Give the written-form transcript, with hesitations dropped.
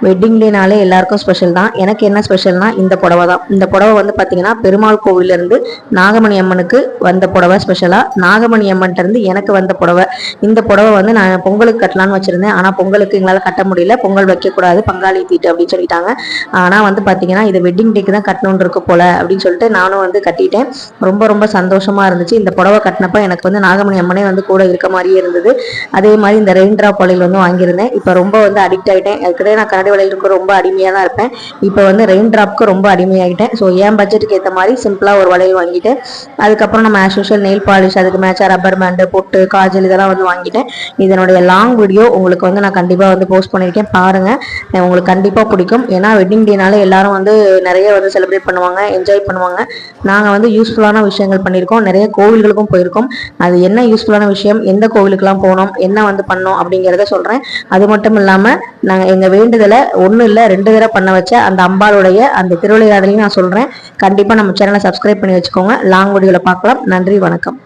Wedding டேனாலே எல்லாருக்கும் special தான். எனக்கு என்ன ஸ்பெஷல்னா இந்த புடவை தான். இந்த புடவை வந்து பார்த்தீங்கன்னா பெருமாள் கோவிலிருந்து நாகமணி அம்மனுக்கு வந்த புடவை ஸ்பெஷலாக, நாகமணி அம்மன்ட்ட இருந்து எனக்கு வந்த புடவை. இந்த புடவை வந்து நான் பொங்கலுக்கு கட்டலான்னு வச்சுருந்தேன். ஆனால் பொங்கலுக்கு எங்களால் கட்ட முடியல, பொங்கல் வைக்கக்கூடாது பங்காளி தீட்டு அப்படின்னு சொல்லிட்டாங்க. ஆனால் வந்து பார்த்தீங்கன்னா இது வெட்டிங் டேக்கு தான் கட்டணுன்னு இருக்கு போல அப்படின்னு சொல்லிட்டு நானும் வந்து கட்டிட்டேன். ரொம்ப ரொம்ப சந்தோஷமாக இருந்துச்சு. இந்த புடவை கட்டினப்ப எனக்கு வந்து நாகமணி அம்மனே வந்து கூட இருக்க மாதிரியே இருந்தது. அதே மாதிரி இந்த ரெயின் ட்ராப் வளையல் வந்து வாங்கியிருந்தேன். இப்போ ரொம்ப வந்து அடிக்ட் ஆகிட்டேன். அதுக்கிட்டே நான் கண்ணாடி வளையலுக்கு ரொம்ப அடிமையாக தான் இருப்பேன். இப்போ வந்து ரெயின் ட்ராப்க்கு ரொம்ப அடிமையாகிட்டேன். ஸோ என் பட்ஜெட்டுக்கு ஏற்ற மாதிரி சிம்பிளாக ஒரு வளையல் வாங்கிட்டேன். அதுக்கப்புறம் நம்ம ஆஸ் யூஷுவல் நெயில் பாலிஷ், அதுக்கு மேட்சாக ரப்பர் பேண்டு, பொட்டு, காஜல் இதெல்லாம் வந்து வாங்கிட்டேன். இதனுடைய லாங் வீடியோ உங்களுக்கு வந்து நான் கண்டிப்பாக வந்து போஸ்ட் பண்ணியிருக்கேன், பாருங்கள். உங்களுக்கு கண்டிப்பாக பிடிக்கும். ஏன்னா வெட்டிங் டேனால எல்லாரும் வந்து நிறைய வந்து செலிப்ரேட் பண்ணுவாங்க, என்ஜாய் பண்ணுவாங்க. நாங்கள் வந்து யூஸ்ஃபுல்லான விஷயங்கள் பண்ணியிருக்கோம், நிறைய கோவில்களுக்கும் போயிருக்கோம். அது என்ன யூஸ்ஃபுல்லான விஷயம், எந்த கோவிலுக்கெல்லாம் போனோம், என்ன வந்து பண்ணோம் அப்படிங்கிறத சொல்கிறேன். அது மட்டும் இல்லாமல் நாங்கள் எங்கள் வேண்டுதலை ஒன்றும் இல்லை 2 தடவை பண்ண வச்ச அந்த அம்பாளுடைய அந்த திருவிளையாடலையும் நான் சொல்கிறேன். கண்டிப்பாக நம்ம சேனலை சப்ஸ்கிரைப் பண்ணி வச்சுக்கோங்க. லாங் வீடியோவில் பார்க்கலாம். நன்றி, வணக்கம்.